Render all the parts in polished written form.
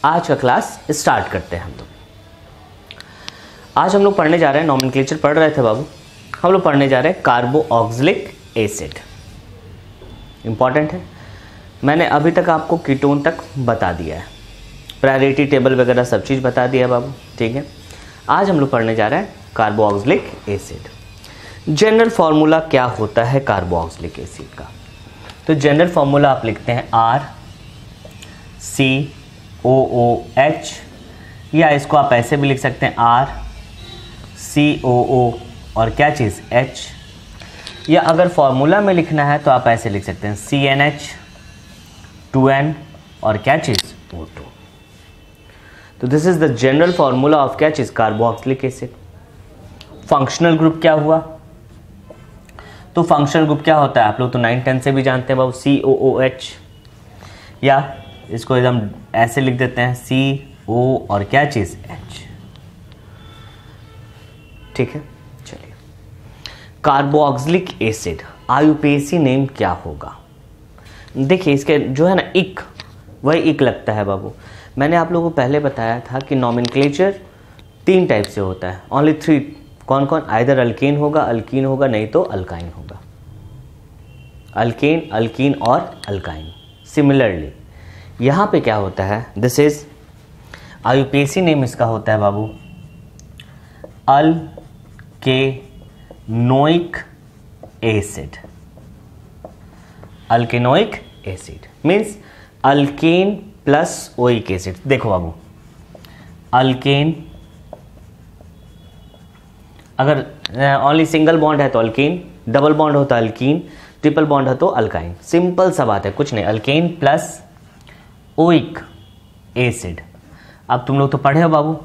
आज का class start करते हैं हम लोग। आज हम लोग पढ़ने जा रहे हैं, नॉमेनक्लेचर पढ़ रहे थे बाबू, हम लोग पढ़ने जा रहे हैं कार्बोऑक्सिलिक एसिड। इंपॉर्टेंट है, मैंने अभी तक आपको कीटोन तक बता दिया है, प्रायोरिटी टेबल वगैरह सब चीज़ बता दिया बाबू, ठीक है। आज हम लोग पढ़ने जा रहे हैं कार्बोऑक्सिलिक एसिड। जनरल फार्मूला क्या होता है कार्बोऑक्सिलिक एसिड का? तो जनरल फार्मूला आप लिखते हैं RCOOH, या इसको आप ऐसे भी लिख सकते हैं RCOO और क्या चीज़ H, या अगर फॉर्मूला में लिखना है तो आप ऐसे लिख सकते हैं CnH2n और क्या चीज़ O2। तो this is the general formula of क्या चीज़ कार्बोऑक्सिलिक एसिड। फंक्शनल ग्रुप क्या हुआ? तो फंक्शनल ग्रुप क्या होता है आप लोग तो 9-10 से भी जानते हैं बाबू, COOH, या इसको एकदम ऐसे लिख देते हैं CO और क्या चीज़ H, ठीक है। चलिए, कार्बोऑक्सिलिक एसिड IUPAC नेम क्या होगा? देखिए इसके जो है ना इक, वही इक लगता है बाबू। मैंने आप लोगों को पहले बताया था कि नॉमेनक्लेचर 3 टाइप से होता है, ओनली 3। कौन कौन? आइदर अल्केन होगा, अल्कीन होगा, नहीं तो अल्काइन होगा। अल्केन, अल्कीन और अल्काइन। सिमिलरली यहाँ पे क्या होता है, दिस इज IUPAC नेम इसका होता है बाबू alkanoic acid. Alkanoic acid means alkane plus oic acid. देखो बाबू, अल्केन अगर ओनली सिंगल बॉन्ड है तो अल्केन, डबल बॉन्ड हो तो अल्कीन, ट्रिपल बॉन्ड है तो अल्काइन। सिंपल सा बात है, कुछ नहीं। Alkane plus oic acid. अब तुम लोग तो पढ़े हो बाबू,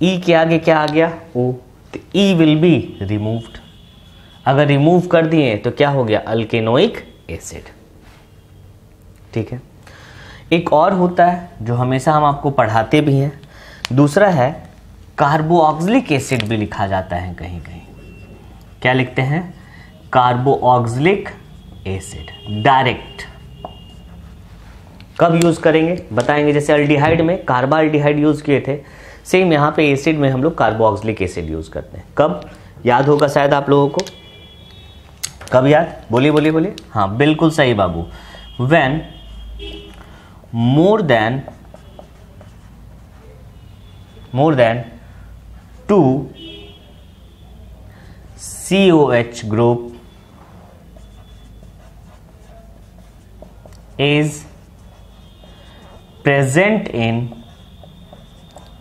ई के आगे क्या आ गया? ओ, तो ई विल बी रिमूव्ड। अगर रिमूव कर दिए तो क्या हो गया? अल्केनोइक एसिड, ठीक है। एक और होता है जो हमेशा हम आपको पढ़ाते भी हैं, दूसरा है कार्बोऑक्सिलिक एसिड भी लिखा जाता है कहीं कहीं। क्या लिखते हैं? Carboxylic acid. डायरेक्ट कब यूज करेंगे बताएंगे। जैसे अल्डिहाइड में कार्बाल्डिहाइड यूज किए थे, सेम यहाँ पे एसिड में हम लोग कार्बोऑक्सिलिक एसिड यूज करते हैं। कब? याद होगा शायद आप लोगों को। कब याद? बोलिए बोलिए बोलिए। हाँ बिल्कुल सही बाबू। When more than 2 COH group is present in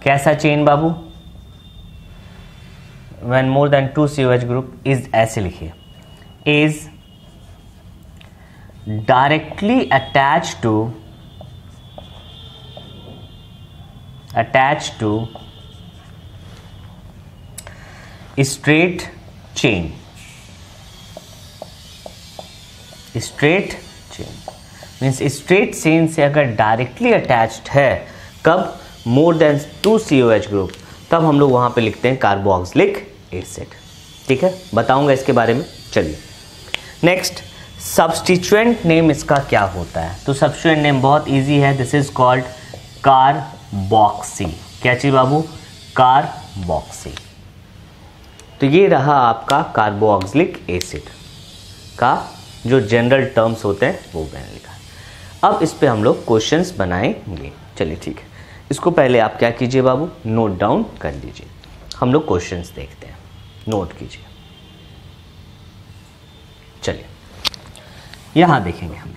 कैसा चेन बाबू? when more than 2 COH group is, ऐसे लिखिए, is directly attached to straight chain means straight chain से अगर डायरेक्टली अटैच्ड है, कब? मोर देन 2 COH ग्रुप, तब हम लोग वहां पे लिखते हैं कार्बोऑक्सिलिक एसिड, ठीक है। बताऊंगा इसके बारे में। चलिए नेक्स्ट, सब्स्टिट्यूएंट नेम इसका क्या होता है? तो सब्स्टिट्यूएंट नेम बहुत इजी है, दिस इज कॉल्ड कार्बोक्सी। क्या चीज बाबू? कार्बोक्सी। तो ये रहा आपका कार्बोऑक्सिलिक एसिड का जो जनरल टर्म्स होते हैं वो मैंने लिखा है। अब इस पे हम लोग क्वेश्चंस बनाएंगे। चलिए ठीक है, इसको पहले आप क्या कीजिए बाबू, नोट डाउन कर लीजिए। हम लोग क्वेश्चंस देखते हैं, नोट कीजिए। चलिए यहाँ देखेंगे हम लोग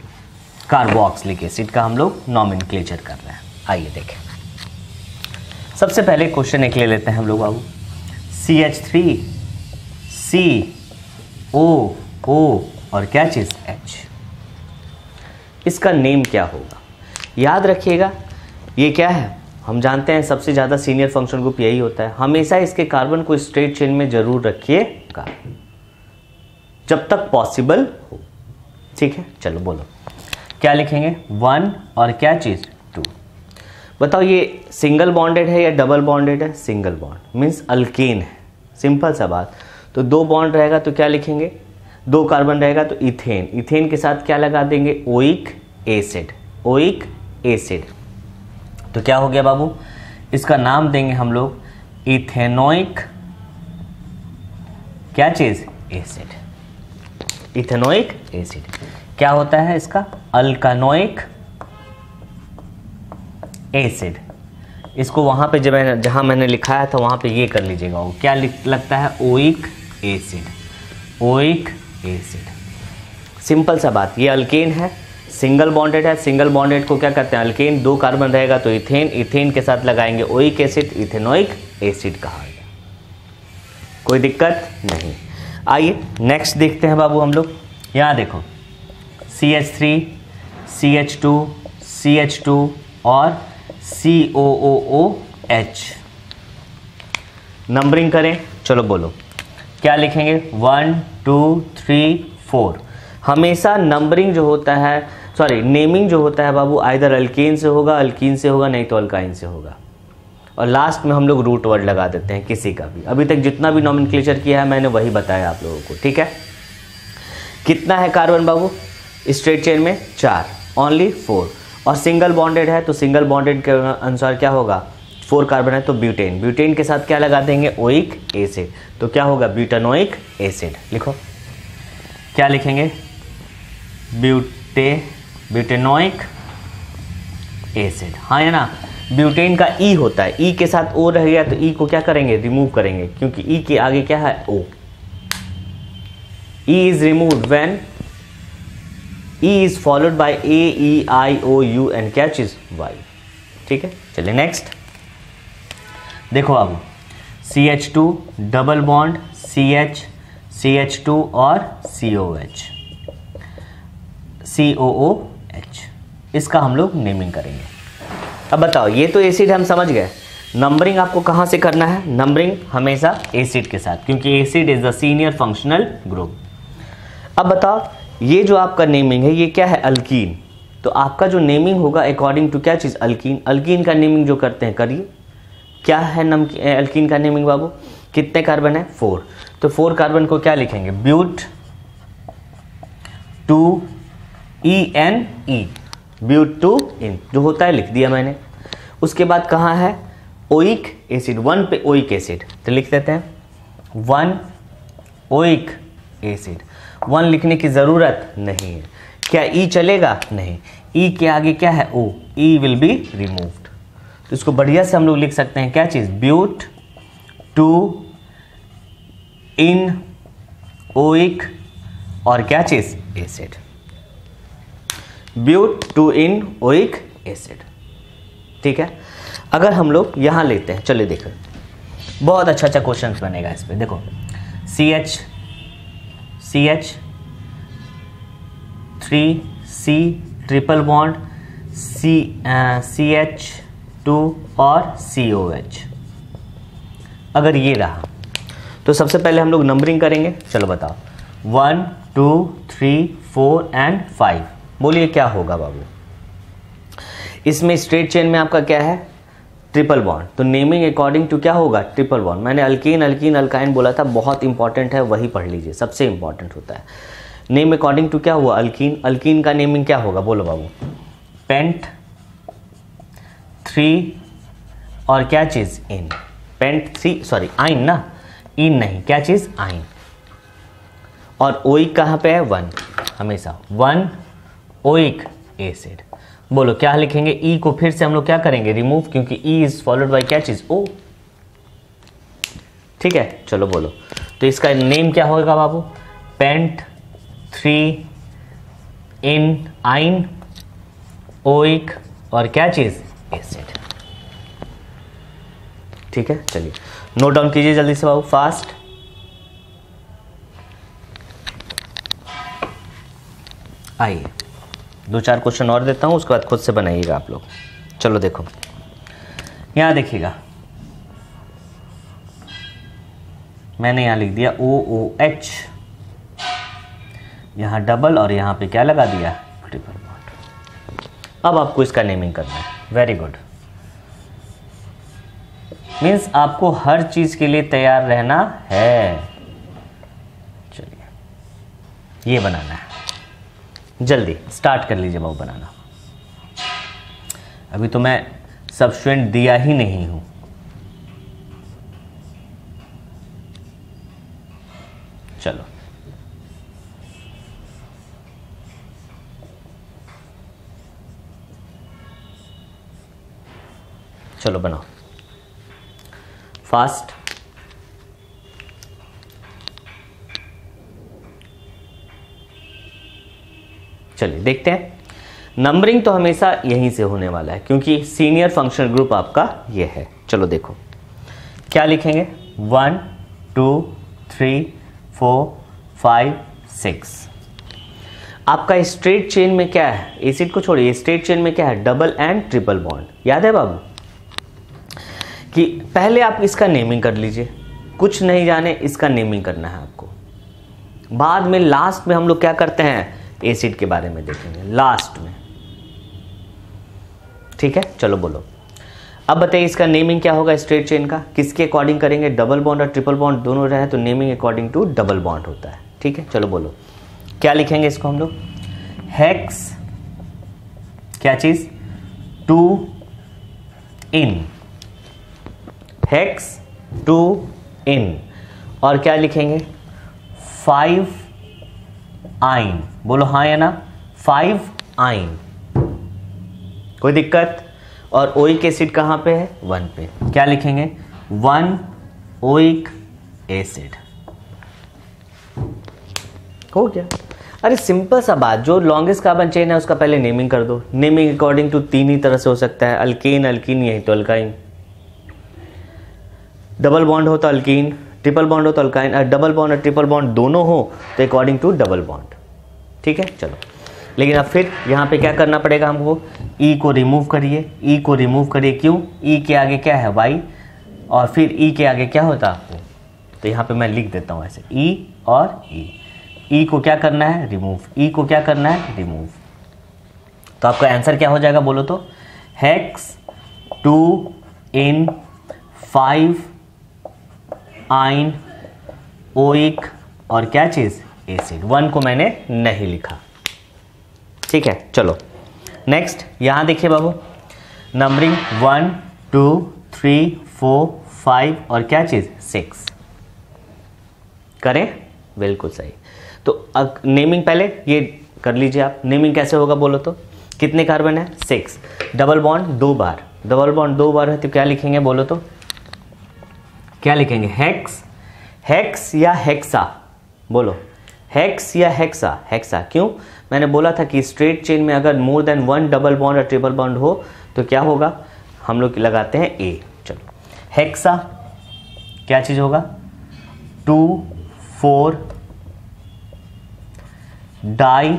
कार्बोऑक्सिलिक एसिड का हम लोग नॉमेनक्लेचर कर रहे हैं। आइए देखें। सबसे पहले क्वेश्चन एक ले लेते हैं हम लोग बाबू, CH3 COO और क्या चीज़ H। इसका नेम क्या होगा? याद रखिएगा, ये क्या है हम जानते हैं, सबसे ज़्यादा सीनियर फंक्शनल ग्रुप यही होता है। हमेशा इसके कार्बन को स्ट्रेट चेन में जरूर रखिएगा जब तक पॉसिबल हो, ठीक है। चलो बोलो क्या लिखेंगे? 1 और क्या चीज़ 2। बताओ ये सिंगल बॉन्डेड है या डबल बॉन्डेड है? सिंगल बॉन्ड मीन्स अल्केन है, सिंपल सा बात। तो 2 बॉन्ड रहेगा तो क्या लिखेंगे? 2 कार्बन रहेगा तो इथेन। इथेन के साथ क्या लगा देंगे? Oic acid. ओइक एसिड, तो क्या हो गया बाबू, इसका नाम देंगे हम लोग इथेनोइक क्या चीज, एसिड। इथेनोइक एसिड क्या होता है इसका, अल्कानोइक एसिड। इसको वहां पे जब जहां मैंने लिखाया था वहां पे ये कर लीजिएगा, वो क्या लगता है, oic acid. Oic acid, simple सा बात। ये अल्केन है, सिंगल बॉन्डेड है, सिंगल बॉन्डेड को क्या करते हैं, अल्केन, 2 कार्बन रहेगा तो इथेन, इथेन के साथ लगाएंगे ओइक एसिड, इथेनोइक एसिड कहा गया। कोई दिक्कत नहीं। आइए नेक्स्ट देखते हैं बाबू हम लोग। यहाँ देखो CH3, CH2, CH2 और COOH। नंबरिंग करें, चलो बोलो क्या लिखेंगे, 1 2 3 4। हमेशा नंबरिंग जो होता है, सॉरी नेमिंग जो होता है बाबू, आइदर अल्केन से होगा, अल्कीन से होगा, नहीं तो अल्काइन से होगा। और लास्ट में हम लोग रूट वर्ड लगा देते हैं किसी का भी। अभी तक जितना भी नॉमेनक्लेचर किया है मैंने वही बताया आप लोगों को, ठीक है। कितना है कार्बन बाबू स्ट्रेट चेन में, 4, ओनली 4। और सिंगल बॉन्डेड है तो सिंगल बॉन्डेड के अनुसार क्या होगा, 4 कार्बन है तो ब्यूटेन, ब्यूटेन के साथ क्या लगा देंगे, ओइक एसिड, तो क्या होगा, ब्यूटानोइक एसिड। लिखो क्या लिखेंगे, ब्यूटेनोइक एसिड। हाँ है ना, ब्यूटेन का ई होता है, ई के साथ ओ रह गया तो ई को क्या करेंगे, रिमूव करेंगे, क्योंकि ई के आगे क्या है, O. E is removed when E is followed by a E I O U and क्या चीज, वाई। ठीक है, चलिए नेक्स्ट देखो अब CH2 double bond CH, CH2 और COH, COOH, इसका हम लोग नेमिंग करेंगे। अब बताओ, ये तो एसिड हम समझ गए, नंबरिंग आपको कहाँ से करना है, नंबरिंग हमेशा एसिड के साथ, क्योंकि acid is the senior functional group. अब बताओ, ये जो आपका नेमिंग है ये क्या है, अल्कीन, तो आपका जो नेमिंग होगा अकॉर्डिंग टू क्या चीज़, अल्कीन। अल्कीन का नेमिंग जो करते हैं करिए, क्या है अल्कीन का नेमिंग बाबू, कितने कार्बन है, 4, तो 4 कार्बन को क्या लिखेंगे, ब्यूट 2 ENE, ब्यूट 2 इन, जो होता है लिख दिया मैंने। उसके बाद कहाँ है, ओइक एसिड, 1 पे ओइक एसिड, तो लिख देते हैं 1 ओइक एसिड। 1 लिखने की ज़रूरत नहीं है, क्या ई चलेगा, नहीं, ई के आगे क्या है, O, E will be removed, तो इसको बढ़िया से हम लोग लिख सकते हैं क्या चीज़, ब्यूट 2 इन ओइक और क्या चीज़, acid, but 2 ene oic acid. ठीक है, अगर हम लोग यहाँ लेते हैं, चलिए देखो बहुत अच्छा क्वेश्चन बनेगा इस पे। देखो CH 3C triple bond CH2 और COH, अगर ये रहा तो सबसे पहले हम लोग नंबरिंग करेंगे। चलो बताओ, 1 2 3 4 एंड 5, बोलिए क्या होगा बाबू। इसमें स्ट्रेट चेन में आपका क्या है, ट्रिपल बॉन्ड, तो नेमिंग अकॉर्डिंग टू क्या होगा, ट्रिपल बॉन्ड। मैंने अल्कीन अल्कीन अल्काइन बोला था, बहुत इंपॉर्टेंट है, वही पढ़ लीजिए, सबसे इंपॉर्टेंट होता है। नेम अकॉर्डिंग टू क्या हुआ, अल्कीन, अल्कीन का नेमिंग क्या होगा, बोलो बाबू, पेंट 3 और क्या चीज़, इन, पेंट 3, सॉरी आइन ना, इन नहीं, क्या चीज़, आइन। और ओइक कहाँ पे है, 1, हमेशा 1 ओइक एसिड। बोलो क्या लिखेंगे, ई को फिर से हम लोग क्या करेंगे, रिमूव, क्योंकि ई इज फॉलोड बाय क्या चीज, ओ। ठीक है, चलो बोलो, तो इसका नेम क्या होगा बाबू, पेंट 3 इन आइन ओइक और क्या चीज, एसिड। ठीक है, चलिए नोट डाउन कीजिए जल्दी से बाबू, फास्ट। आइए 2-4 क्वेश्चन और देता हूँ, उसके बाद खुद से बनाइएगा आप लोग। चलो देखो, यहाँ देखिएगा, मैंने यहाँ लिख दिया OOH, यहाँ डबल और यहाँ पे क्या लगा दिया, ट्रिपल बॉन्ड। अब आपको इसका नेमिंग करना है, वेरी गुड, मीन्स आपको हर चीज़ के लिए तैयार रहना है। चलिए ये बनाना है, जल्दी स्टार्ट कर लीजिए बाबू बनाना। अभी तो मैं सब्स्टिट्यूएंट दिया ही नहीं हूं। चलो चलो बनाओ फास्ट। चलिए देखते हैं। नंबरिंग तो हमेशा यहीं से होने वाला है क्योंकि सीनियर फंक्शनल ग्रुप आपका ये है। चलो देखो क्या लिखेंगे, 1 2 3 4 5 6। आपका स्ट्रेट चेन में क्या है, एसिड को छोड़िए, स्ट्रेट चेन में क्या है, डबल एंड ट्रिपल बॉन्ड। याद है बाबू कि पहले आप इसका नेमिंग कर लीजिए, कुछ नहीं जाने इसका नेमिंग करना है आपको। बाद में लास्ट में हम लोग क्या करते हैं, एसिड के बारे में देखेंगे लास्ट में। ठीक है, चलो बोलो अब बताइए इसका नेमिंग क्या होगा स्ट्रेट चेन का, किसके अकॉर्डिंग करेंगे, डबल बॉन्ड और ट्रिपल बॉन्ड दोनों रहे तो naming according to double bond होता है। ठीक है, चलो बोलो क्या लिखेंगे इसको हम लोग, हेक्स क्या चीज, 2 इन, हेक्स 2 इन, और क्या लिखेंगे 5 आइन। बोलो हाँ या ना, 5 आइन, कोई दिक्कत। और ओइक एसिड कहां पे है, 1 पे, क्या लिखेंगे 1 ओइक एसिड। हो गया। अरे सिंपल सा बात, जो लॉन्गेस्ट कार्बन चेन है उसका पहले नेमिंग कर दो। नेमिंग अकॉर्डिंग टू 3 ही तरह से हो सकता है, अल्केन अल्कीन यही तो अल्काइन, डबल बॉन्ड हो तो अल्कीन, ट्रिपल बॉन्ड हो तो अल्काइन, और डबल बॉन्ड और ट्रिपल बॉन्ड दोनों हो तो अकॉर्डिंग टू डबल बॉन्ड। ठीक है, चलो लेकिन अब फिर यहाँ पे क्या करना पड़ेगा हमको, ई को रिमूव करिए, ई को रिमूव करिए, क्यों, ई के आगे क्या है वाई, और फिर ई के आगे क्या होता है, तो यहाँ पे मैं लिख देता हूँ ऐसे, ई और ई को क्या करना है रिमूव, ई को क्या करना है रिमूव। तो आपका आंसर क्या हो जाएगा बोलो तो, हेक्स 2 इन 5 आइन ओइक और क्या चीज एसिड। 1 को मैंने नहीं लिखा। ठीक है, चलो नेक्स्ट यहां देखिए बाबू, नंबरिंग 1 2 3 4 5 और क्या चीज 6 करें, बिल्कुल सही। तो नेमिंग पहले ये कर लीजिए आप, नेमिंग कैसे होगा बोलो तो, कितने कार्बन है 6, डबल बॉन्ड 2 बार, डबल बॉन्ड 2 बार है तो क्या लिखेंगे बोलो तो, क्या लिखेंगे हेक्स, हेक्स या हेक्सा, बोलो हेक्स या हेक्सा, हेक्सा क्यों, मैंने बोला था कि स्ट्रेट चेन में अगर मोर देन 1 डबल बॉन्ड और ट्रिपल बॉन्ड हो तो क्या होगा, हम लोग लगाते हैं ए। चलो हेक्सा क्या चीज होगा, 2 4 डाई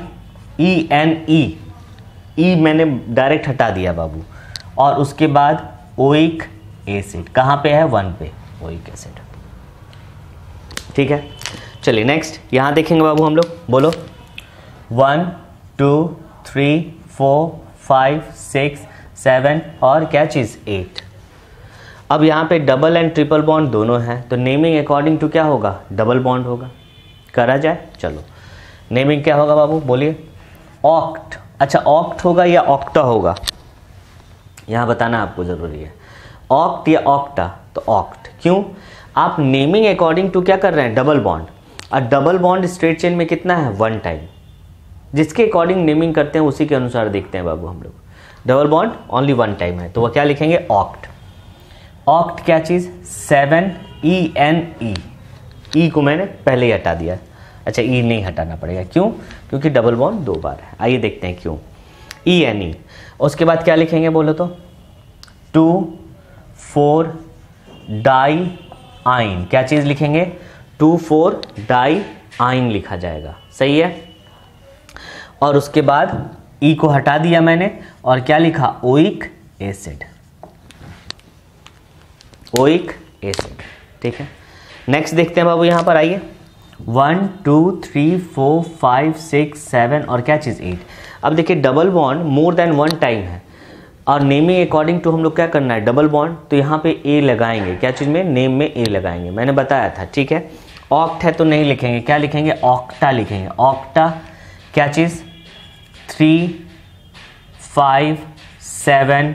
ई एन ई मैंने डायरेक्ट हटा दिया बाबू, और उसके बाद ओइक एसिड कहां पे है 1 पे, ओइक एसिड। ठीक है, चलिए नेक्स्ट यहां देखेंगे बाबू हम लोग, बोलो 1 2 3 4 5 6 7 और क्या चीज 8। अब यहाँ पे डबल एंड ट्रिपल बॉन्ड दोनों हैं तो नेमिंग अकॉर्डिंग टू क्या होगा, डबल बॉन्ड होगा। करा जाए, चलो नेमिंग क्या होगा बाबू बोलिए, ऑक्ट। अच्छा ऑक्ट होगा या ऑक्टा होगा, यहाँ बताना आपको ज़रूरी है, ऑक्ट या ऑक्टा, तो ऑक्ट क्यों, आप नेमिंग अकॉर्डिंग टू क्या कर रहे हैं, डबल बॉन्ड, और डबल बॉन्ड स्ट्रेट चेन में कितना है 1 टाइम, जिसके अकॉर्डिंग नेमिंग करते हैं उसी के अनुसार देखते हैं बाबू हम लोग। डबल बॉन्ड ओनली 1 टाइम है तो वह क्या लिखेंगे ऑक्ट। ऑक्ट क्या चीज़ 7 ई एन ई को मैंने पहले ही हटा दिया। अच्छा ई नहीं हटाना पड़ेगा, क्यों, क्योंकि डबल बॉन्ड 2 बार है। आइए देखते हैं क्यों, ई एन ई। उसके बाद क्या लिखेंगे बोलो तो, 2 4 डाई आइन, क्या चीज़ लिखेंगे 2 4 डाई आइन लिखा जाएगा, सही है। और उसके बाद ई को हटा दिया मैंने और क्या लिखा ओइक एसिड, ओइक एसिड। ठीक है, नेक्स्ट देखते हैं बाबू यहाँ पर, आइए 1 2 3 4 5 6 7 और क्या चीज़ 8। अब देखिए double bond more than 1 time है और नेमिंग अकॉर्डिंग टू हम लोग क्या करना है, डबल बॉन्ड, तो यहाँ पे ए लगाएंगे, क्या चीज़ में, नेम में ए लगाएंगे, मैंने बताया था। ठीक है, ऑक्ट है तो नहीं लिखेंगे, क्या लिखेंगे ऑक्टा लिखेंगे। ऑक्टा क्या चीज़ 3 5 7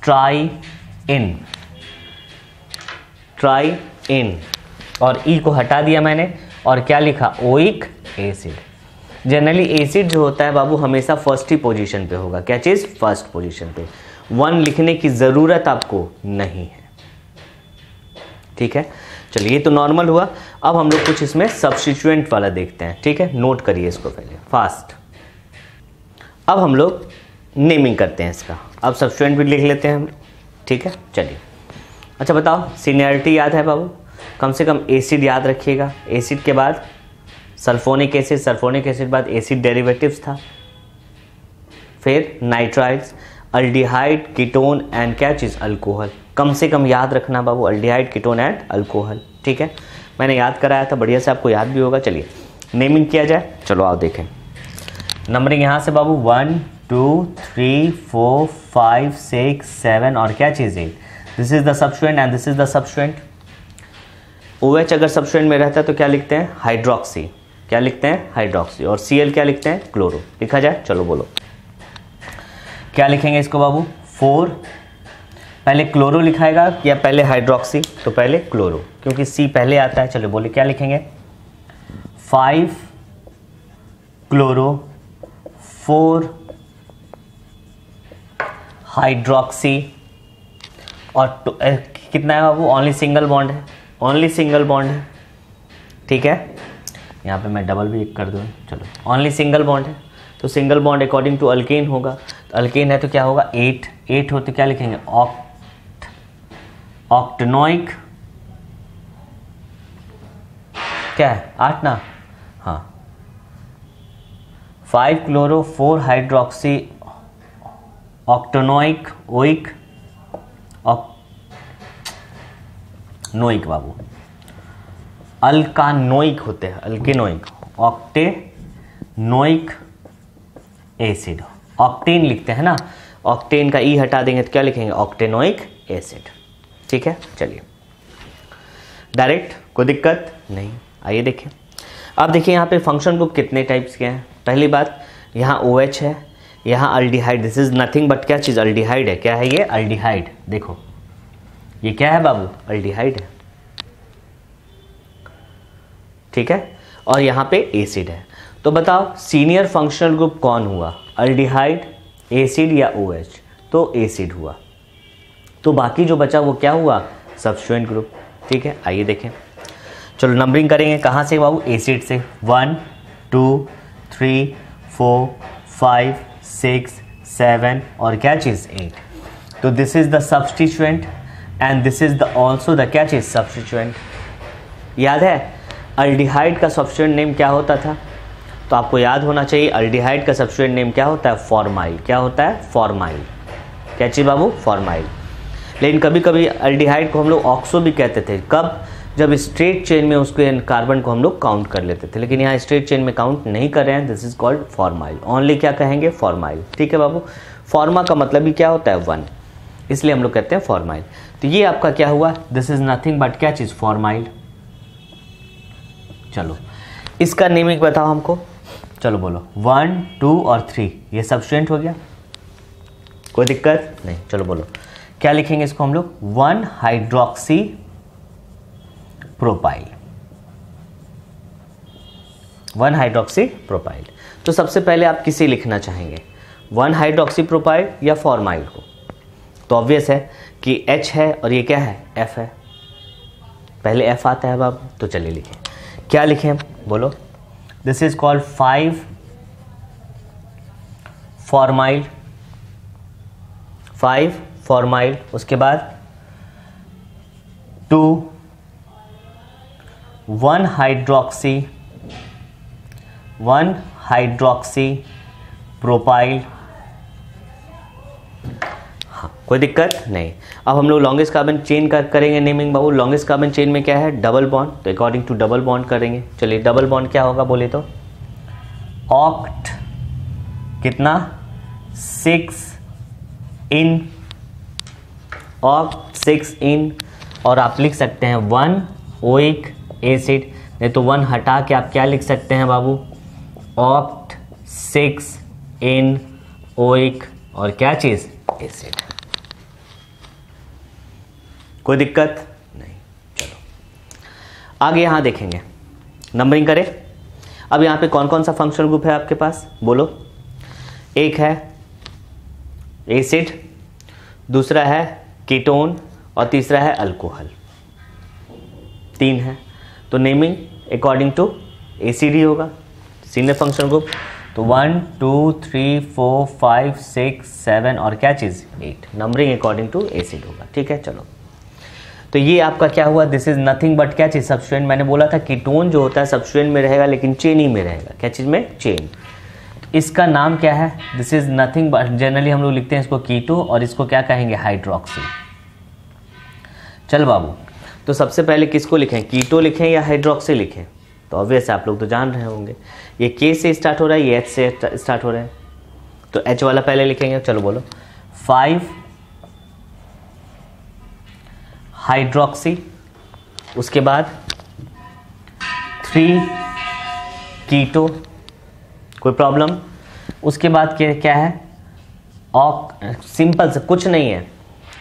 ट्राई इन, और ई को हटा दिया मैंने और क्या लिखा, ओइक एसिड। जनरली एसिड जो होता है बाबू हमेशा फर्स्ट ही पोजीशन पे होगा, क्या चीज़, फर्स्ट पोजीशन पे, 1 लिखने की ज़रूरत आपको नहीं है, ठीक है। चलिए ये तो नॉर्मल हुआ। अब हम लोग कुछ इसमें सब्स्टिट्यूएंट वाला देखते हैं, ठीक है, नोट करिए इसको पहले फास्ट। अब हम लोग नेमिंग करते हैं इसका, अब सब्स्टिट्यूएंट भी लिख लेते हैं हम, ठीक है। चलिए अच्छा बताओ, सीनियरिटी याद है बाबू, कम से कम एसिड याद रखिएगा, एसिड के बाद सल्फोनिक एसिड, सल्फोनिक एसिड बाद एसिड डेरिवेटिव्स था, फिर नाइट्राइल्स, अल्डिहाइड, कीटोन एंड क्या चीज़, अल्कोहल। कम से कम याद रखना बाबू, अल्डिहाइड, कीटोन एंड अल्कोहल, ठीक है। मैंने याद कराया था, बढ़िया से आपको याद भी होगा। चलिए नेमिंग किया जाए, चलो आओ देखें। नंबरिंग यहाँ से बाबू 1 2 3 4 5 6 7 और क्या चीज़ है, this is the substituent and this is the substituent. OH अगर सब्स्टिट्यूएंट में रहता है तो क्या लिखते हैं, हाइड्रोक्सी, क्या लिखते हैं, हाइड्रोक्सी, और Cl क्या लिखते हैं, क्लोरो। लिखा जाए, चलो बोलो क्या लिखेंगे इसको बाबू, 4 पहले क्लोरो लिखाएगा या पहले हाइड्रोक्सी, तो पहले क्लोरो क्योंकि C पहले आता है। चलो बोले क्या लिखेंगे, 5 क्लोरो 4 हाइड्रोक्सी, और कितना है बाबू, ओनली सिंगल बॉन्ड है, ओनली सिंगल बॉन्ड है, ठीक है। यहाँ पे मैं डबल भी कर दूँ, चलो ओनली सिंगल बॉन्ड है, तो single bond according to alkane होगा, तो अल्केन है तो क्या होगा, 8 हो तो क्या लिखेंगे, ऑक्टेनोइक, क्या है 8 ना, हाँ 5 क्लोरो 4 हाइड्रोक्सी ऑक्टेनोइक ओइक नोइक बाबू, अल्कानोइक होते हैं, अल्केनोइक, ऑक्टेनोइक एसिड, ऑक्टेन लिखते हैं ना, ऑक्टेन का ई हटा देंगे तो क्या लिखेंगे, ऑक्टेनोइक एसिड, ठीक है। चलिए डायरेक्ट, कोई दिक्कत नहीं। आइए देखें, अब देखिए यहाँ पे फंक्शन ग्रुप कितने टाइप्स के हैं। पहली बात, यहाँ OH है, यहाँ aldehyde, this is nothing but क्या चीज़, अल्डिहाइड है, क्या है ये, अल्डिहाइड। देखो ये क्या है बाबू, अल्डिहाइड है, ठीक है, और यहाँ पे एसिड है। तो बताओ सीनियर फंक्शनल ग्रुप कौन हुआ, अल्डिहाइड, एसिड या OH, तो एसिड हुआ। तो बाकी जो बचा वो क्या हुआ, सब्स्टिट्यूएंट ग्रुप, ठीक है। आइए देखें, चलो नंबरिंग करेंगे कहाँ से बाबू, एसिड से, 1 2 3 4 5 6 7 और क्या चीज़ 8। तो this is the substituent and this is the also the क्या चीज़, सब्स्टिट्यूएंट। याद है अल्डिहाइड का सब्स्टिट्यूएंट नेम क्या होता था, तो आपको याद होना चाहिए, अल्डिहाइड का सब्स्टिट्यूएंट नेम क्या होता है, फॉर्माइल। क्या होता है, फॉर्माइल, क्या चीज़ बाबू, फॉर्माइल। लेकिन कभी कभी अल्डिहाइड को हम लोग ऑक्सो भी कहते थे, कब, जब स्ट्रेट चेन में उसके कार्बन को हम लोग काउंट कर लेते थे, लेकिन यहाँ स्ट्रेट चेन में काउंट नहीं कर रहे हैं, this is called formyl, only क्या कहेंगे, फॉर्माइल, ठीक है बाबू। फॉर्मा का मतलब ही क्या होता है, 1, इसलिए हम लोग कहते हैं फॉर्माइल। तो ये आपका क्या हुआ, दिस इज नथिंग बट क्या चीज़, फॉर्माइल। चलो इसका नेमिंग बताओ हमको, चलो बोलो, 1 2 और 3, ये सब्स्टिट्यूएंट हो गया, कोई दिक्कत नहीं। चलो बोलो क्या लिखेंगे इसको हम लोग, 1 हाइड्रोक्सी प्रोपाइल, 1 हाइड्रोक्सी प्रोपाइल। तो सबसे पहले आप किसे लिखना चाहेंगे, 1 हाइड्रोक्सी प्रोपाइल या फॉर्माइल को, तो ऑब्वियस है कि H है और ये क्या है, F है, पहले F आता है बाबू, तो चलिए लिखें, क्या लिखें हम, बोलो, this is called 5 formyl, 5 formyl, उसके बाद 2 1 हाइड्रोक्सी प्रोपाइल। हाँ कोई दिक्कत नहीं। अब हम लोग लॉन्गेस्ट कार्बन चेन का करेंगे नेमिंग बाबू। लॉन्गेस्ट कार्बन चेन में क्या है, डबल बॉन्ड, तो अकॉर्डिंग टू डबल बॉन्ड करेंगे। चलिए डबल बॉन्ड क्या होगा बोले तो, ऑक्ट कितना 6 इन, ऑक्ट 6 इन, और आप लिख सकते हैं 1 ओइक एसिड, नहीं तो 1 हटा के आप क्या लिख सकते हैं बाबू, ऑक्ट 6 इन ओइक और क्या चीज़, एसिड। कोई दिक्कत नहीं। चलो आगे यहाँ देखेंगे, नंबरिंग करें। अब यहाँ पे कौन कौन सा फंक्शनल ग्रुप है आपके पास बोलो। एक है एसिड, दूसरा है कीटोन और तीसरा है अल्कोहल। 3 है, तो नेमिंग अकॉर्डिंग टू एसिड ही होगा, सीनियर फंक्शनल ग्रुप। तो 1 2 3 4 5 6 7 और क्या चीज़ 8, नंबरिंग अकॉर्डिंग टू एसिड होगा। ठीक है, चलो तो ये आपका क्या हुआ, दिस इज नथिंग बट क्या चीज़ सब्स्टिट्यूएंट। मैंने बोला था कीटोन जो होता है सब्स्टिट्यूएंट में रहेगा लेकिन चेन ही में रहेगा। क्या चीज़ में, चेन। इसका नाम क्या है, this is nothing but, generally हम लोग लिखते हैं इसको कीटो और इसको क्या कहेंगे, हाइड्रोक्सी। चल बाबू, तो सबसे पहले किसको लिखें, कीटो लिखें या हाइड्रोक्सी लिखें। तो ऑब्वियस आप लोग तो जान रहे होंगे, ये के से स्टार्ट हो रहा है, ये एच से स्टार्ट हो रहा है, तो एच वाला पहले लिखेंगे। चलो बोलो 5 हाइड्रोक्सी, उसके बाद 3 कीटो, कोई प्रॉब्लम। उसके बाद क्या है, सिंपल से कुछ नहीं है,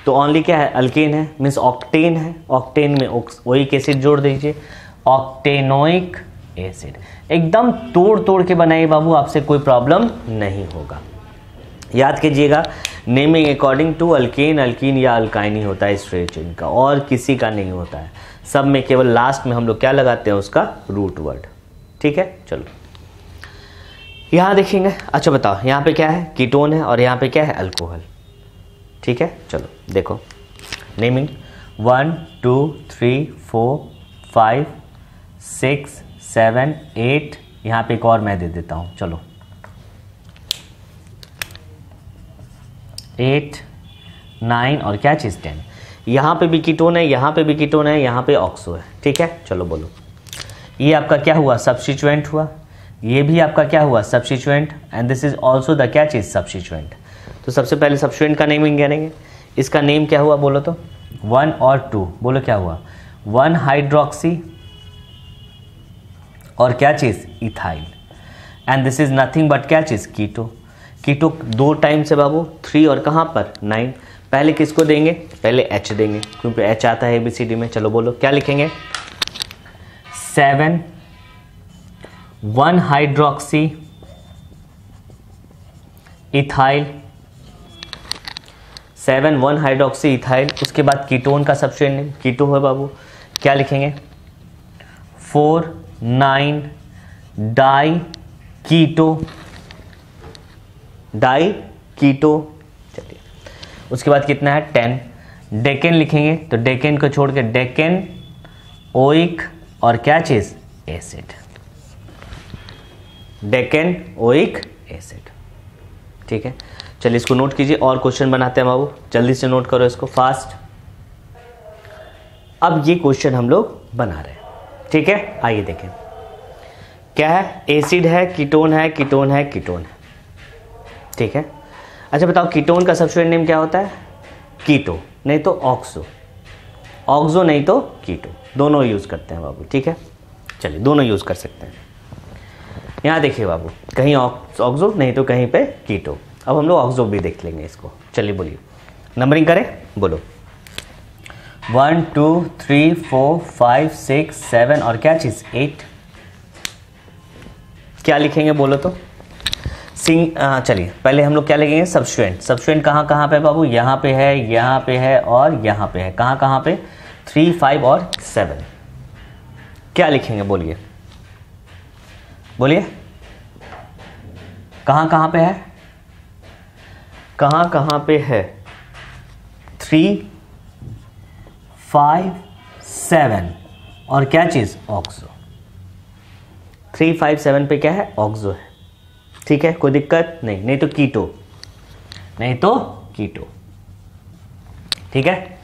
तो ओनली क्या है, अल्केन है, मीन्स ऑक्टेन है। ऑक्टेन में ओइक एसिड जोड़ दीजिए, ऑक्टेनोइक एसिड। एकदम तोड़ तोड़ के बनाइए बाबू, आपसे कोई प्रॉब्लम नहीं होगा। याद कीजिएगा, naming according to alkane, alkene या अल्काइन ही होता है स्ट्रेट चेन का, और किसी का नहीं होता है। सब में केवल लास्ट में हम लोग क्या लगाते हैं, उसका रूट वर्ड। ठीक है, चलो यहाँ देखेंगे। अच्छा बताओ, यहाँ पे क्या है, कीटोन है और यहाँ पे क्या है, अल्कोहल। ठीक है, चलो देखो नेमिंग 1 2 3 4 5 6 7 8, यहाँ पे एक और मैं दे देता हूँ। चलो 8 9 और क्या चीज़ 10। यहाँ पे भी कीटोन है, यहाँ पे भी कीटोन है, यहाँ पे ऑक्सो है। ठीक है, चलो बोलो, ये आपका क्या हुआ, सब्स्टिट्यूएंट हुआ। ये भी आपका क्या हुआ, substituent, and this is also the क्या चीज़, सब्स्टिट्यूएंट। तो सबसे पहले सब्स्टिट्यूएंट का नेमिंग करेंगे। इसका नेम क्या हुआ बोलो तो, 1 और 2, बोलो क्या हुआ, 1 हाइड्रोक्सी और क्या चीज़, ethyl, and this is nothing but क्या चीज़, कीटो। कीटो 2 टाइम से बाबू, 3 और कहाँ पर 9। पहले किसको देंगे, पहले एच देंगे, क्योंकि एच आता है ABCD में। चलो बोलो क्या लिखेंगे, 7 1 हाइड्रोक्सी इथाइल, 7 1 हाइड्रोक्सी इथाइल। उसके बाद कीटोन का सब्स्टिट्यूएंट नेम कीटो है बाबू, क्या लिखेंगे, 4 9 डाई कीटो, डाई कीटो। चलिए उसके बाद कितना है, 10। डेकेन लिखेंगे, तो डेकेन को छोड़ के डेकेन ओइक और क्या चीज़, एसिड, डेकेन ओइक एसिड। ठीक है, चलिए इसको नोट कीजिए और क्वेश्चन बनाते हैं बाबू, जल्दी से नोट करो इसको फास्ट। अब ये क्वेश्चन हम लोग बना रहे हैं। ठीक है, आइए देखें क्या है, एसिड है, कीटोन है, कीटोन है, कीटोन है। ठीक है, अच्छा बताओ कीटोन का सब्स्टिट्यूएंट नेम क्या होता है, कीटो, नहीं तो ऑक्सो, ऑक्सो नहीं तो कीटो, दोनों यूज़ करते हैं बाबू। ठीक है, चलिए दोनों यूज़ कर सकते हैं। यहाँ देखिए बाबू, कहीं ऑक्सो नहीं तो कहीं पे कीटो। अब हम लोग ऑक्सो भी देख लेंगे इसको। चलिए बोलिए, नंबरिंग करें, बोलो 1 2 3 4 5 6 7 और क्या चीज़ 8। क्या लिखेंगे बोलो तो, चलिए पहले हम लोग क्या लिखेंगे, सब्स्टिट्यूएंट। सब्स्टिट्यूएंट कहाँ कहाँ पे बाबू, यहाँ पे है, यहाँ पे है और यहाँ पे है। कहाँ कहाँ पे, 3 5 और 7। क्या लिखेंगे बोलिए, बोलिए कहाँ कहाँ पे है, कहाँ कहाँ पे है, 3 5 7 और क्या चीज़, ऑक्सो। 3 5 7 पे क्या है, ऑक्सो है। ठीक है, कोई दिक्कत नहीं, नहीं तो कीटो, नहीं तो कीटो। ठीक है,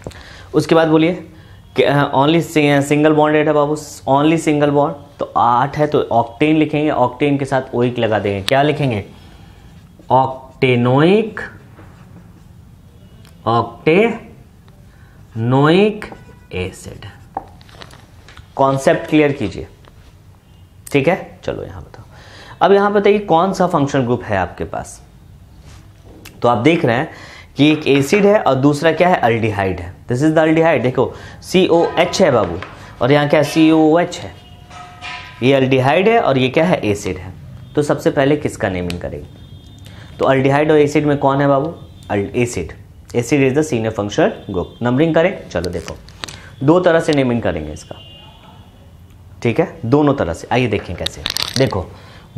उसके बाद बोलिए ओनली सिंगल बॉन्डेड है बाबू, ओनली सिंगल बॉन्ड, तो 8 है तो ऑक्टेन लिखेंगे, ऑक्टेन के साथ ओइक लगा देंगे। क्या लिखेंगे, ऑक्टेनोइक, ऑक्टेनोइक एसिड। कॉन्सेप्ट क्लियर कीजिए। ठीक है, चलो यहाँ बताओ। अब यहाँ बताइए कौन सा फंक्शनल ग्रुप है आपके पास। तो आप देख रहे हैं कि एक एसिड है और दूसरा क्या है, अल्डिहाइड है। This is the aldehyde. देखो COH है बाबू, और यहाँ क्या COOH है। ये अल्डिहाइड है और ये क्या है, एसिड है। तो सबसे पहले किसका नेमिंग करेंगे? तो अल्डिहाइड और एसिड में कौन है बाबू, acid. Acid is the senior functional group. Numbering करें, चलो देखो दो तरह से नेमिंग करेंगे इसका, ठीक है, दोनों तरह से। आइए देखें कैसे। देखो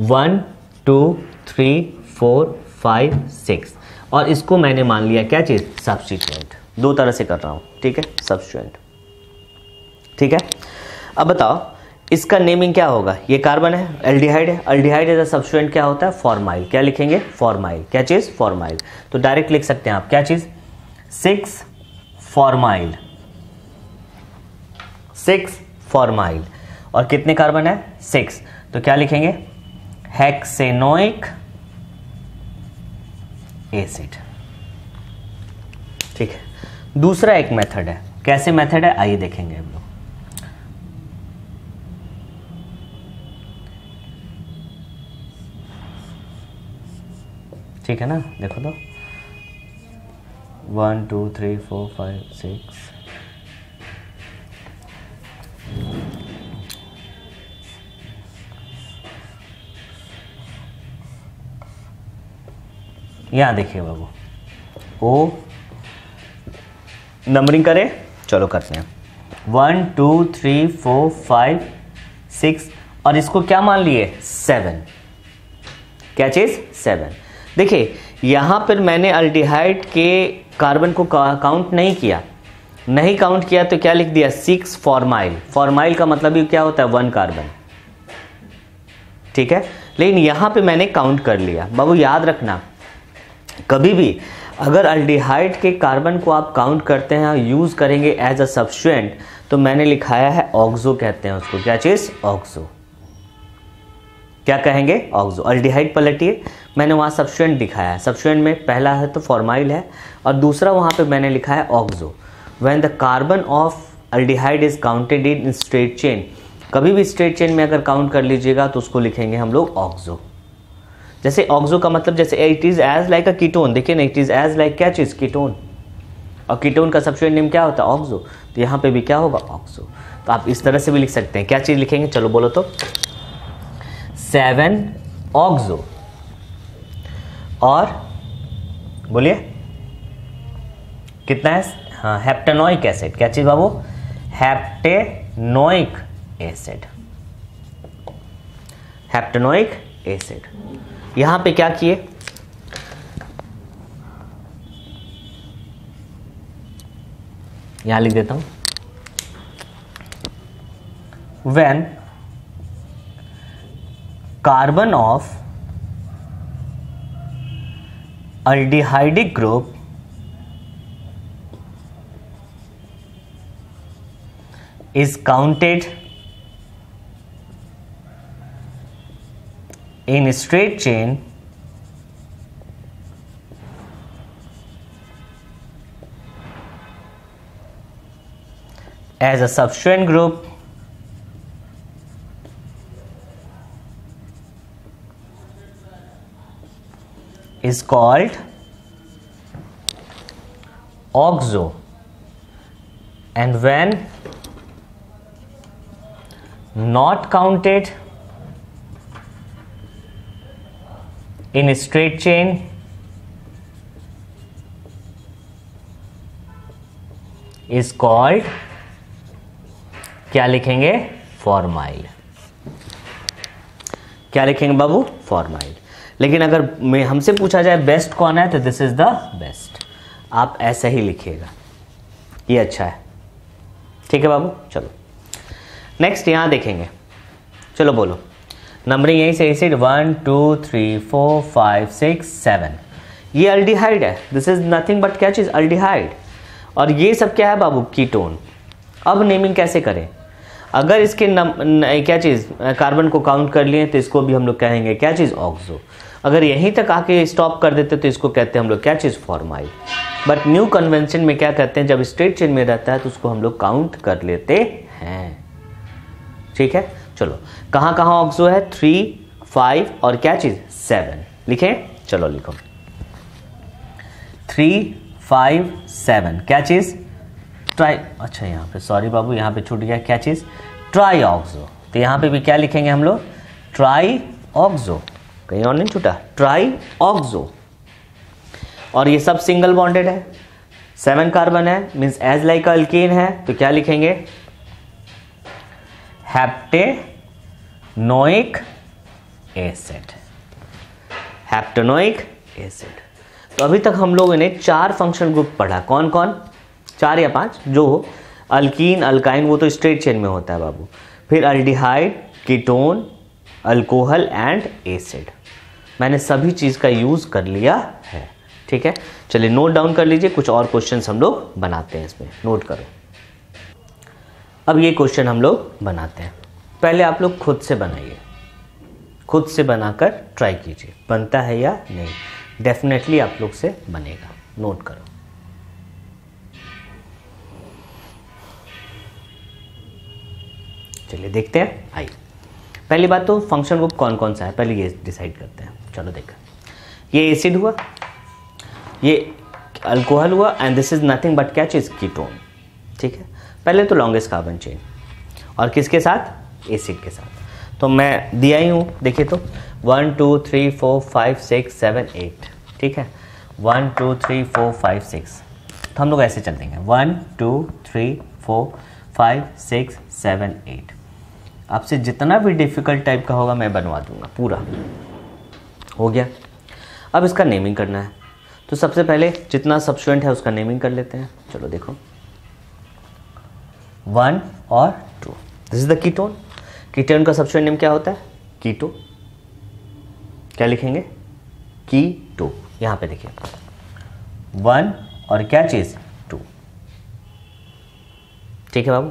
1 2 3 4 5 6, और इसको मैंने मान लिया क्या चीज़, सब्स्टिट्यूएंट। दो तरह से कर रहा हूँ, ठीक है, सब्स्टिट्यूएंट, ठीक है। अब बताओ इसका नेमिंग क्या होगा। ये कार्बन है, एल्डिहाइड है। एल्डिहाइड एज अ सब्स्टिट्यूएंट क्या होता है, फॉर्माइल। क्या लिखेंगे, फॉर्माइल। क्या चीज़, फॉर्माइल। तो डायरेक्ट लिख सकते हैं आप क्या चीज़, 6 फॉर्माइल। 6 फॉर्माइल। और कितने कार्बन है, 6। तो क्या लिखेंगे, हेक्सेनोइक एसिड, ठीक है। दूसरा एक मेथड है, कैसे मेथड है आइए देखेंगे हम लोग। ठीक है ना, देखो तो 1 2 3 4 5 6, यहां देखिए बाबू, ओ नंबरिंग करें, चलो करते हैं। 1 2 3 4 5 6, और इसको क्या मान लिए, 7। क्या चीज, 7। देखिए यहां पर मैंने अल्डिहाइड के कार्बन को काउंट नहीं किया, नहीं काउंट किया तो क्या लिख दिया, 6 फॉर्माइल। फॉर्माइल का मतलब ये क्या होता है, 1 कार्बन, ठीक है। लेकिन यहां पे मैंने काउंट कर लिया। बाबू याद रखना, कभी भी अगर अल्डिहाइड के कार्बन को आप काउंट करते हैं, यूज करेंगे एज अ सब्स्टिट्यूएंट, तो मैंने लिखाया है ऑक्सो कहते हैं उसको। क्या चीज, ऑक्सो। क्या कहेंगे, ऑक्सो। अल्डिहाइड पलटिए, मैंने वहां सब्स्टिट्यूएंट दिखाया है। सब्स्टिट्यूएंट में पहला है तो फॉर्माइल है, और दूसरा वहां पे मैंने लिखा है oxo. When the carbon of aldehyde is counted in straight chain, कभी भी स्ट्रेट चेन में अगर काउंट कर लीजिएगा तो उसको लिखेंगे हम लोग ऑक्सो। जैसे ऑक्सो का मतलब जैसे it is as like a ketone, देखिए ना, इट इज एज लाइक क्या चीज, कीटोन। और कीटोन का सब्स्टिट्यूएंट नेम क्या होता है, ऑक्सो। तो यहाँ पे भी क्या होगा, ऑक्सो। तो आप इस तरह से भी लिख सकते हैं। क्या चीज लिखेंगे, चलो बोलो तो, 7 ऑक्सो। और बोलिए कितना है, हाँ, हेप्टेनोइक एसिड। क्या चीज बाबू, हेप्टेनोइक एसिड। हेप्टेनोइक एसिड। यहां पे क्या किए, यहां लिख देता हूं, when carbon of aldehydic group is counted in straight chain as a substituent group is called oxo, and when not counted in a straight chain is called, क्या लिखेंगे, फॉर्माइल। क्या लिखेंगे बाबू, फॉर्माइल। लेकिन अगर हमसे पूछा जाए बेस्ट कौन है, तो दिस इज द बेस्ट। आप ऐसा ही लिखिएगा, ये अच्छा है, ठीक है बाबू। चलो नेक्स्ट यहां देखेंगे, चलो बोलो नंबरिंग यहीं से एसिड 1 2 3 4 5 6 7। ये अल्डिहाइड है, दिस इज नथिंग बट क्या चीज, अल्डिहाइड। और ये सब क्या है बाबू, कीटोन। अब नेमिंग कैसे करें, अगर इसके क्या चीज़ कार्बन को काउंट कर लिए तो इसको भी हम लोग कहेंगे क्या चीज़, ऑक्सो। अगर यहीं तक आके स्टॉप कर देते तो इसको कहते हैं हम लोग क्या चीज़, फॉर्माइल। बट न्यू कन्वेंशन में क्या कहते हैं, जब स्ट्रेट चेन में रहता है तो उसको हम लोग काउंट कर लेते हैं, ठीक है। चलो कहाँ कहाँ ऑक्सो है, 3 5 और क्या चीज़, 7 लिखें। चलो लिखो 3 5 7, क्या चीज़? ट्राई, अच्छा यहाँ पे सॉरी बाबू, यहाँ पे छूट गया, क्या चीज़? Try oxo. तो यहाँ पे भी क्या लिखेंगे हम लोग? ट्राई ऑक्सो, कहीं और नहीं छूटा, ट्राई ऑक्सो। और ये सब सिंगल बॉन्डेड है, 7 कार्बन है, मीन्स एज लाइक अल्कीन है, तो क्या लिखेंगे? हेप्टेनोइक एसिड, हेप्टेनोइक एसिड। तो अभी तक हम लोगों ने 4 फंक्शनल ग्रुप पढ़ा, कौन कौन? 4 या 5 जो हो, अल्कीन, अल्काइन वो तो स्ट्रेट चेन में होता है बाबू, फिर aldehyde, ketone, alcohol and acid. मैंने सभी चीज़ का यूज़ कर लिया है, ठीक है। चलिए नोट डाउन कर लीजिए, कुछ और क्वेश्चंस हम लोग बनाते हैं, इसमें नोट करो। अब ये क्वेश्चन हम लोग बनाते हैं, पहले आप लोग खुद से बनाइए, खुद से बनाकर ट्राई कीजिए बनता है या नहीं। डेफिनेटली आप लोग से बनेगा, नोट करो। चलिए देखते हैं। आइए, पहली बात तो फंक्शन ग्रुप कौन कौन सा है पहले ये डिसाइड करते हैं। चलो देखो, ये एसिड हुआ, ये अल्कोहल हुआ, and this is nothing but क्या चीज़? कीटोन, ठीक है। पहले तो लॉन्गेस्ट कार्बन चेन, और किसके साथ? एसिड के साथ। तो मैं दिया ही हूँ, देखिए तो 1 2 3 4 5 6 7 8, ठीक है। 1 2 3 4 5 6, तो हम लोग ऐसे चल देंगे 1 2 3 4 5 6 7 8। आपसे जितना भी डिफ़िकल्ट टाइप का होगा मैं बनवा दूंगा, पूरा हो गया। अब इसका नेमिंग करना है, तो सबसे पहले जितना सब्स्टिट्यूएंट है उसका नेमिंग कर लेते हैं। चलो देखो, 1 और 2, this is the ketone. Ketone का सब्स्टिट्यूएंट नेम क्या होता है? कीटो। क्या लिखेंगे? कीटो। यहाँ पे देखिए 1 और क्या चीज़? 2, ठीक है बाबू,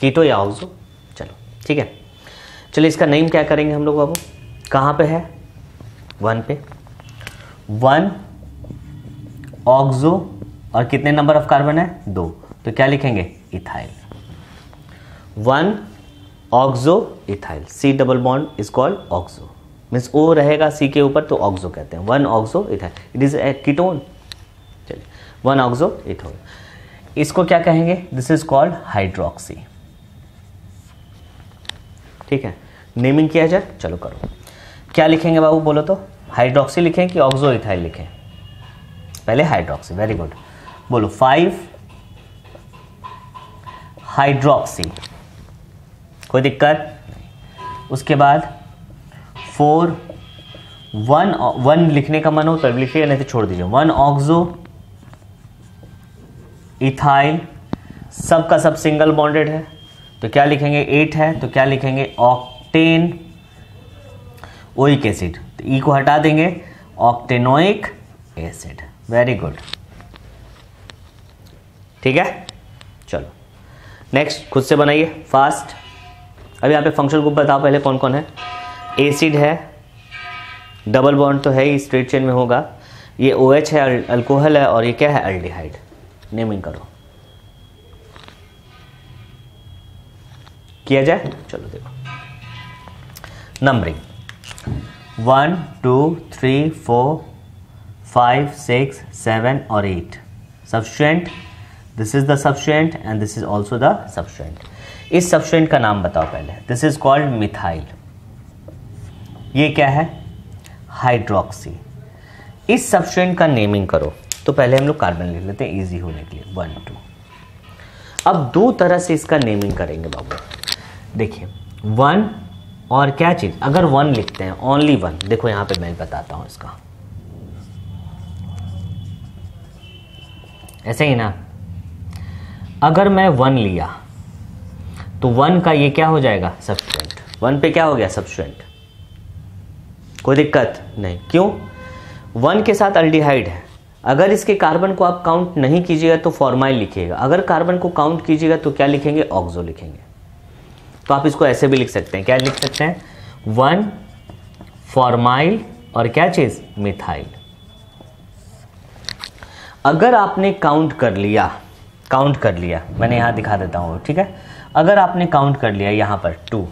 कीटो या ऑक्सो। चलो ठीक है, चलिए इसका नेम क्या करेंगे हम लोग बाबू? कहाँ पे है? 1 पे। 1 ऑक्सो, और कितने नंबर ऑफ कार्बन है? 2, तो क्या लिखेंगे? Ethyl. 1 oxo ethyl, C double bond is called oxo, means O रहेगा सी के ऊपर तो ऑक्सो कहते हैं। 1 oxo ethyl, it is a ketone. चलिए 1 ऑक्सो इथाइल, इसको क्या कहेंगे? दिस इज कॉल्ड हाइड्रोक्सी, ठीक है। नेमिंग किया जाए, चलो करो। क्या लिखेंगे बाबू बोलो तो? हाइड्रोक्सी लिखें कि ऑक्सो इथाइल लिखें? पहले हाइड्रोक्सी, वेरी गुड, बोलो 5 हाइड्रोक्सी, कोई दिक्कत? उसके बाद 4 1 लिखने का मन हो तब लिखिए, नहीं तो छोड़ दीजिए। 1 ऑक्सो इथाइल, सबका सब सिंगल बॉन्डेड है, तो क्या लिखेंगे? 8 है, तो क्या लिखेंगे? ऑक्टेन ओइक एसिड, तो ई को हटा देंगे, ऑक्टेनोइक एसिड। वेरी गुड, ठीक है। चलो नेक्स्ट खुद से बनाइए फास्ट। अभी यहाँ पे फंक्शनल ग्रुप बताओ पहले कौन कौन है? एसिड है, डबल बॉन्ड तो है ही, स्ट्रेट चेन में होगा। ये OH है, अल्कोहल है, और ये क्या है? अल्डिहाइड। नेमिंग करो, किया जाए। चलो देखो, नंबरिंग 1 2 3 4 5 6 7 और 8 substituent. This is the substituent and this is also the substituent. इस सब्स्टिट्यूएंट का नाम बताओ पहले। दिस इज कॉल्ड मिथाइल, ये क्या है? हाइड्रोक्सी। इस सब्स्टिट्यूएंट का नेमिंग करो, तो पहले हम लोग कार्बन लिख लेते हैं इजी होने के लिए, 1 2। अब 2 तरह से इसका नेमिंग करेंगे बाबू। देखिए 1 और क्या चीज़? अगर 1 लिखते हैं, ओनली 1, देखो यहाँ पे मैं बताता हूँ इसका, ऐसे ही ना। अगर मैं 1 लिया तो 1 का ये क्या हो जाएगा? सब्स्टिट्यूएंट। 1 पे क्या हो गया? सब्स्टिट्यूएंट। कोई दिक्कत नहीं, क्यों? 1 के साथ अल्डिहाइड है, अगर इसके कार्बन को आप काउंट नहीं कीजिएगा तो फॉर्माइल लिखिएगा, अगर कार्बन को काउंट कीजिएगा तो क्या लिखेंगे? ऑक्सो लिखेंगे। तो आप इसको ऐसे भी लिख सकते हैं, क्या लिख सकते हैं? 1 फॉर्माइल और क्या चीज़? मिथाइल। अगर आपने काउंट कर लिया, मैंने यहाँ दिखा देता हूँ, ठीक है। अगर आपने काउंट कर लिया यहाँ पर 2,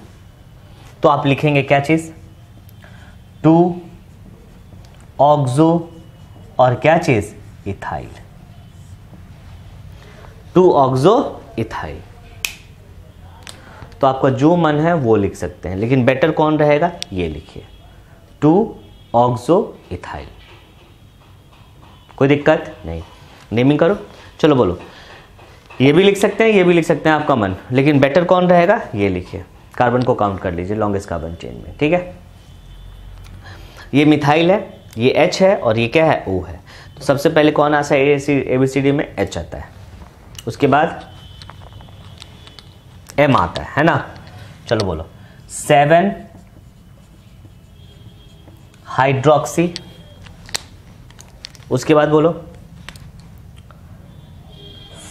तो आप लिखेंगे क्या चीज़? 2 ऑक्सो और क्या चीज़? इथाइल। 2 oxo ethyl. तो आपका जो मन है वो लिख सकते हैं, लेकिन बेटर कौन रहेगा, ये लिखिए 2 ऑक्सो इथाइल। कोई दिक्कत नहीं, नेमिंग करो। चलो बोलो, ये भी लिख सकते हैं, ये भी लिख सकते हैं, आपका मन, लेकिन बेटर कौन रहेगा, ये लिखिए। कार्बन को काउंट कर लीजिए लॉन्गेस्ट कार्बन चेन में, ठीक है। ये मिथाइल है, ये H है और ये क्या है, O है। तो सबसे पहले कौन आता है ABCD में, H आता है, उसके बाद M आता है ना। चलो बोलो 7 हाइड्रोक्सी, उसके बाद बोलो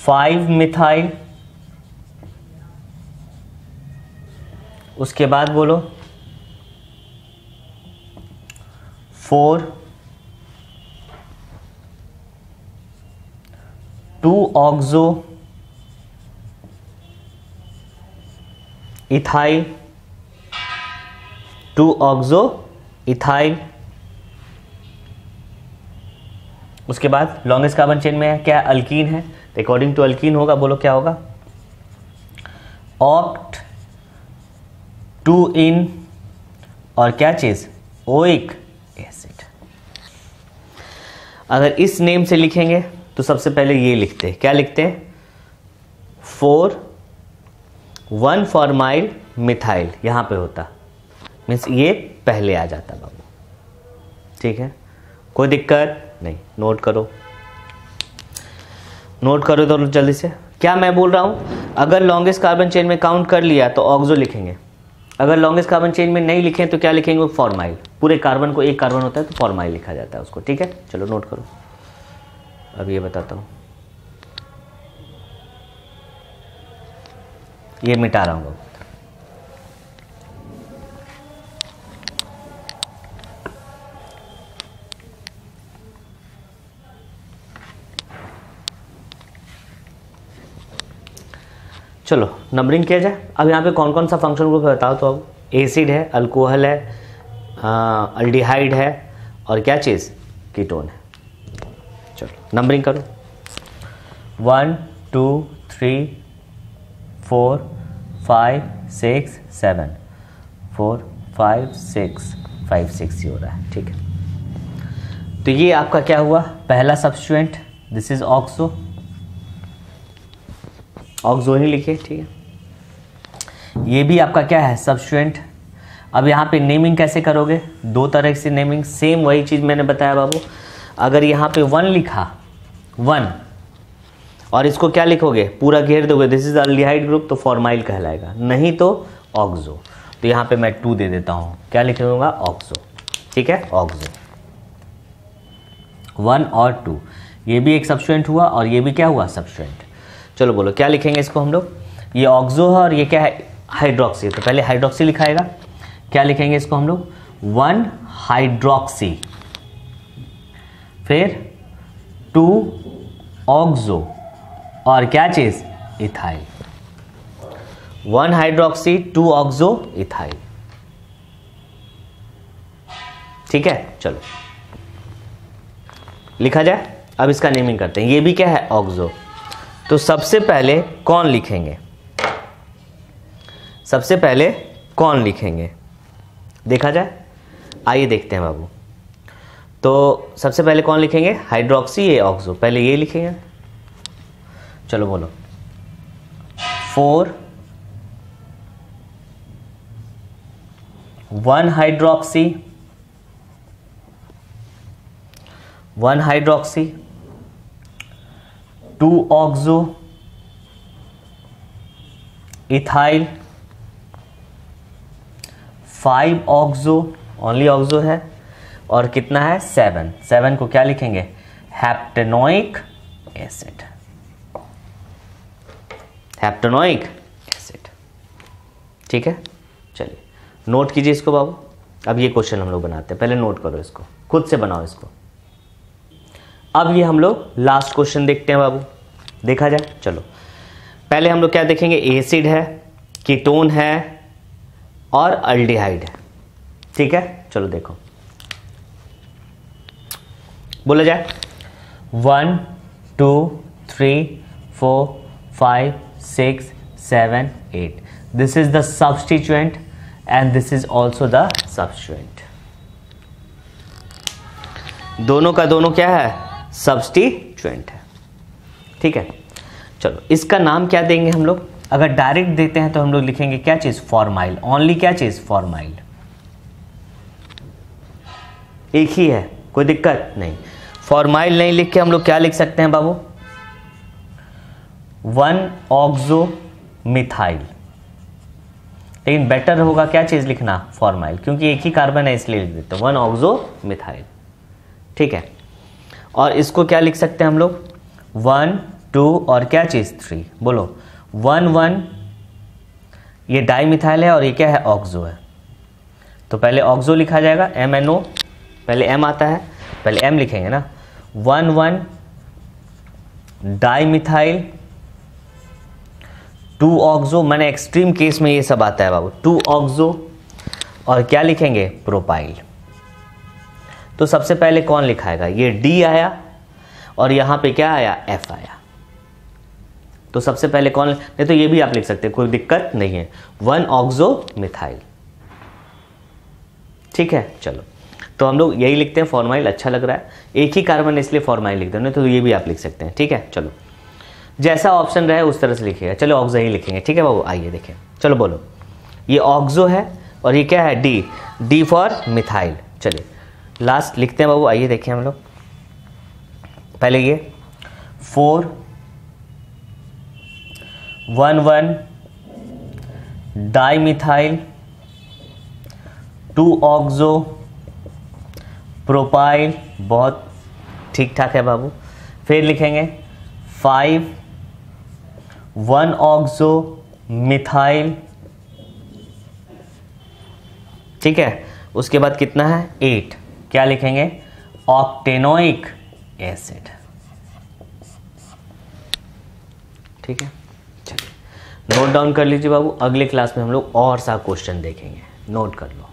5 मिथाइल, उसके बाद बोलो 4 2 ऑक्सो इथाइल, 2 ऑक्सो इथाइल। उसके बाद लॉन्गेस्ट कार्बन चेन में है क्या, अल्कीन है, तो अकॉर्डिंग टू अल्कीन होगा, बोलो क्या होगा, ऑक्ट 2 इन और क्या चीज, ओइक एसिड। अगर इस नेम से लिखेंगे तो सबसे पहले ये लिखते हैं, क्या लिखते हैं, 4 1 फॉर्माइल मिथाइल, यहां पे होता, मीन्स ये पहले आ जाता बाबू, ठीक है। कोई दिक्कत नहीं, नोट करो, नोट करो तो जल्दी से। क्या मैं बोल रहा हूं, अगर लॉन्गेस्ट कार्बन चेन में काउंट कर लिया तो ऑक्सो लिखेंगे, अगर लॉन्गेस्ट कार्बन चेन में नहीं लिखें तो क्या लिखेंगे, फॉर्माइल। पूरे कार्बन को एक कार्बन होता है तो फॉर्माइल लिखा जाता है उसको, ठीक है। चलो नोट करो, अब ये बताता हूं, ये मिटा रहा हूं। चलो नंबरिंग किया जाए। अब यहाँ पे कौन कौन सा फंक्शन ग्रुप है बताओ तो। अब एसिड है, अल्कोहल है, अल्डिहाइड है और क्या चीज़, कीटोन है। चलो नंबरिंग करो, 1 2 3 4 5 6 7 4 5 6 5 6 ही हो रहा है, ठीक है। तो ये आपका क्या हुआ, पहला substituent, this is oxo, oxo ही लिखिए, ठीक है। ये भी आपका क्या है, सब्स्टिट्यूएंट। अब यहाँ पे नेमिंग कैसे करोगे, दो तरह से नेमिंग, सेम वही चीज़ मैंने बताया बाबू। अगर यहाँ पे 1 लिखा, 1 और इसको क्या लिखोगे, पूरा घेर दोगे, दिस इज अल्डिहाइड ग्रुप, तो फॉर्माइल कहलाएगा, नहीं तो ऑक्सो। तो यहाँ पे मैं 2 दे देता हूँ, क्या लिख दूंगा, ऑक्सो, ठीक है, ऑक्सो। 1 और 2, ये भी एक सब्स्टिट्यूएंट हुआ और ये भी क्या हुआ, सब्स्टिट्यूएंट। चलो बोलो क्या लिखेंगे इसको हम लोग, ये ऑक्सो है और ये क्या है, हाइड्रोक्सी। तो पहले हाइड्रोक्सी लिखाएगा, क्या लिखेंगे इसको हम लोग, 1 हाइड्रोक्सी, फिर 2 ऑक्सो और क्या चीज, इथाइल। 1 हाइड्रोक्सी 2 ऑक्सो इथाइल, ठीक है। चलो लिखा जाए। अब इसका नेमिंग करते हैं, ये भी क्या है, ऑक्सो। तो सबसे पहले कौन लिखेंगे, सबसे पहले कौन लिखेंगे, देखा जाए, आइए देखते हैं बाबू। तो सबसे पहले कौन लिखेंगे, हाइड्रोक्सी, ये ऑक्सो, पहले ये लिखेंगे। चलो बोलो 4 1 hydroxy 1 hydroxy 2 oxo ethyl 5 oxo, only oxo है, और कितना है, 7 को क्या लिखेंगे, हेप्टेनोइक एसिड, हेप्टेनोइक एसिड, ठीक है। चलिए नोट कीजिए इसको बाबू। अब ये क्वेश्चन हम लोग बनाते हैं, पहले नोट करो इसको, खुद से बनाओ इसको। अब ये हम लोग लास्ट क्वेश्चन देखते हैं बाबू, देखा जाए। चलो पहले हम लोग क्या देखेंगे, एसिड है, कीटोन है और अल्डिहाइड है, ठीक है। चलो देखो, बोला जाए 1 2 3 4 5, 6, 7, 8. This is the substituent and this is also the substituent. दोनों का दोनों क्या है? सब्स्टिट्यूएंट है। ठीक है, चलो इसका नाम क्या देंगे हम लोग? अगर डायरेक्ट देते हैं तो हम लोग लिखेंगे क्या चीज? फॉर्माइल। ओनली क्या चीज? फॉर्माइल। एक ही है, कोई दिक्कत नहीं। फॉर्माइल नहीं लिख के हम लोग क्या लिख सकते हैं बाबू? 1-ऑक्सो मिथाइल। लेकिन बेटर होगा क्या चीज लिखना? फॉर्माइल, क्योंकि एक ही कार्बन है इसलिए लिख देते हैं 1-ऑक्सो मिथाइल। ठीक है, और इसको क्या लिख सकते हैं हम लोग? 1, 2 और क्या चीज? 3। बोलो 1-1, ये डाई मिथाइल है और ये क्या है? ऑक्सो है। तो पहले ऑक्सो लिखा जाएगा, MNO, पहले M आता है, पहले M लिखेंगे ना। 1-1 डाई मिथाइल, 2-ऑक्सो, मैंने एक्सट्रीम केस में ये सब आता है बाबू, 2-ऑक्सो, और क्या लिखेंगे? प्रोपाइल। तो सबसे पहले कौन लिखाएगा? ये D आया और यहां पे क्या आया? F आया। तो सबसे पहले कौन? नहीं तो ये भी आप लिख सकते हैं, कोई दिक्कत नहीं है, 1-ऑक्सो मिथाइल। ठीक है, चलो तो हम लोग यही लिखते हैं। फॉर्माइल अच्छा लग रहा है, एक ही कार्बन इसलिए फॉर्माइल लिख दो, नहीं तो ये भी आप लिख सकते हैं। ठीक है, चलो जैसा ऑप्शन रहे उस तरह से लिखिएगा। चलो ऑक्सो ही लिखेंगे। ठीक है बाबू, आइए देखें। चलो बोलो, ये ऑक्सो है और ये क्या है? D for methyl. चलिए लास्ट लिखते हैं बाबू, आइए देखें हम लोग। पहले ये 4-1-1 डाई मिथाइल, 2-ऑक्सो प्रोपाइल, बहुत ठीक ठाक है बाबू। फिर लिखेंगे 5-1-ऑक्सो मिथाइल। ठीक है, उसके बाद कितना है? 8, क्या लिखेंगे? ऑक्टेनोइक एसिड। ठीक है, चलिए नोट डाउन कर लीजिए बाबू, अगले क्लास में हम लोग और सा क्वेश्चन देखेंगे, नोट कर लो।